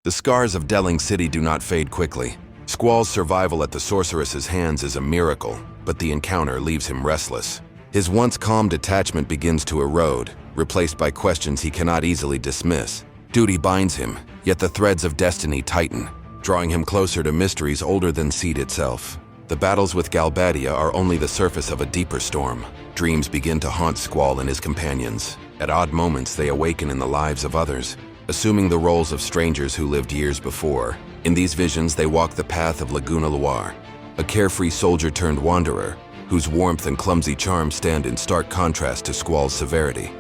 The scars of Delling City do not fade quickly. Squall's survival at the sorceress's hands is a miracle, but the encounter leaves him restless. His once calm detachment begins to erode, replaced by questions he cannot easily dismiss. Duty binds him, yet the threads of destiny tighten, drawing him closer to mysteries older than Seed itself. The battles with Galbadia are only the surface of a deeper storm. Dreams begin to haunt Squall and his companions. At odd moments, they awaken in the lives of others, assuming the roles of strangers who lived years before. In these visions, they walk the path of Laguna Loire, a carefree soldier-turned-wanderer, whose warmth and clumsy charm stand in stark contrast to Squall's severity.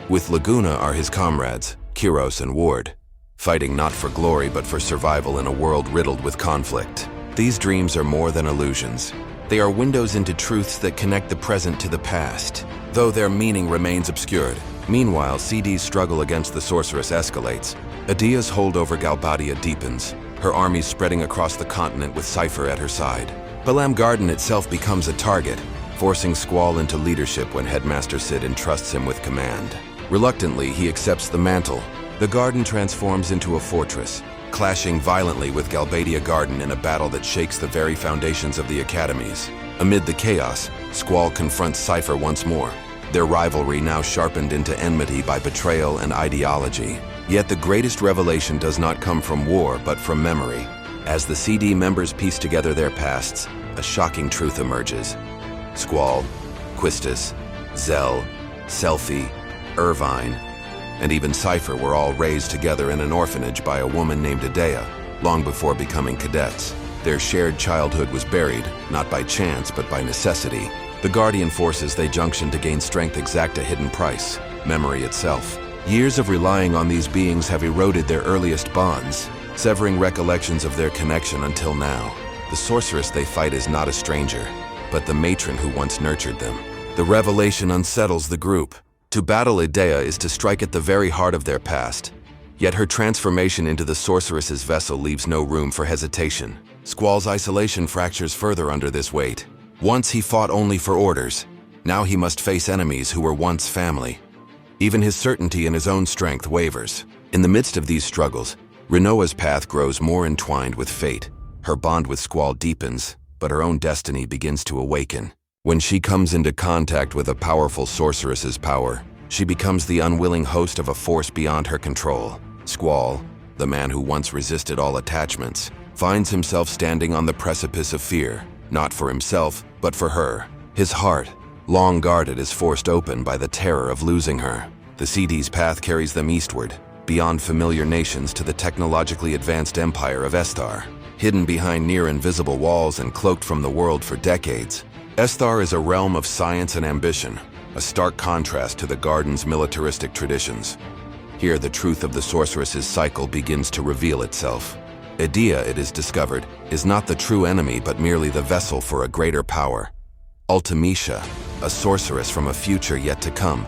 With Laguna are his comrades, Kiros and Ward, fighting not for glory but for survival in a world riddled with conflict. These dreams are more than illusions. They are windows into truths that connect the present to the past, though their meaning remains obscured. Meanwhile, CD's struggle against the sorceress escalates. Adia's hold over Galbadia deepens, her armies spreading across the continent with Cypher at her side. Balam Garden itself becomes a target, forcing Squall into leadership when Headmaster Sid entrusts him with command. Reluctantly, he accepts the mantle. The garden transforms into a fortress, clashing violently with Galbadia Garden in a battle that shakes the very foundations of the academies. Amid the chaos, Squall confronts Cypher once more, their rivalry now sharpened into enmity by betrayal and ideology. Yet the greatest revelation does not come from war, but from memory. As the CD members piece together their pasts, a shocking truth emerges. Squall, Quistis, Zell, Selphie, Irvine, and even Cypher were all raised together in an orphanage by a woman named Adea, long before becoming cadets. Their shared childhood was buried, not by chance, but by necessity. The Guardian forces they junctioned to gain strength exact a hidden price, memory itself. Years of relying on these beings have eroded their earliest bonds, severing recollections of their connection until now. The sorceress they fight is not a stranger, but the matron who once nurtured them. The revelation unsettles the group. To battle Adea is to strike at the very heart of their past, yet her transformation into the sorceress's vessel leaves no room for hesitation. Squall's isolation fractures further under this weight. Once he fought only for orders, now he must face enemies who were once family. Even his certainty in his own strength wavers. In the midst of these struggles, Renoa's path grows more entwined with fate. Her bond with Squall deepens, but her own destiny begins to awaken. When she comes into contact with a powerful sorceress's power, she becomes the unwilling host of a force beyond her control. Squall, the man who once resisted all attachments, finds himself standing on the precipice of fear, not for himself, but for her. His heart, long guarded, is forced open by the terror of losing her. The CD's path carries them eastward, beyond familiar nations to the technologically advanced empire of Esthar. Hidden behind near-invisible walls and cloaked from the world for decades, Esthar is a realm of science and ambition, a stark contrast to the Garden's militaristic traditions. Here, the truth of the sorceress's cycle begins to reveal itself. Adea, it is discovered, is not the true enemy but merely the vessel for a greater power. Ultimecia, a sorceress from a future yet to come,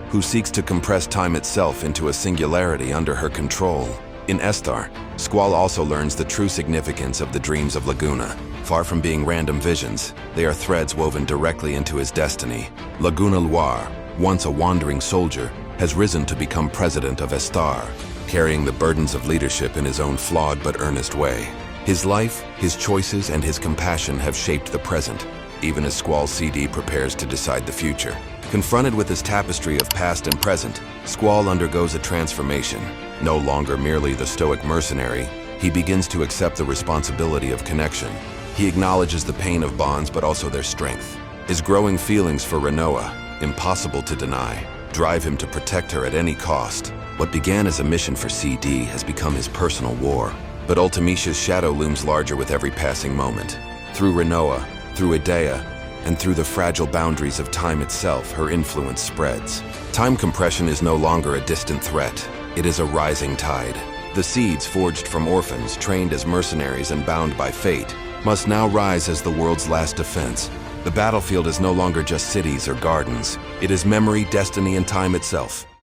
who seeks to compress time itself into a singularity under her control. In Esthar, Squall also learns the true significance of the dreams of Laguna. Far from being random visions, they are threads woven directly into his destiny. Laguna Loire, once a wandering soldier, has risen to become president of Esthar, carrying the burdens of leadership in his own flawed but earnest way. His life, his choices, and his compassion have shaped the present, even as Squall CD prepares to decide the future. Confronted with his tapestry of past and present, Squall undergoes a transformation. No longer merely the stoic mercenary, he begins to accept the responsibility of connection. He acknowledges the pain of bonds but also their strength. His growing feelings for Renoa, impossible to deny, drive him to protect her at any cost. What began as a mission for CD has become his personal war. But Ultimecia's shadow looms larger with every passing moment. Through Renoa, through Adea, and through the fragile boundaries of time itself, her influence spreads. Time compression is no longer a distant threat. It is a rising tide. The seeds forged from orphans, trained as mercenaries and bound by fate, must now rise as the world's last defense. The battlefield is no longer just cities or gardens. It is memory, destiny, and time itself.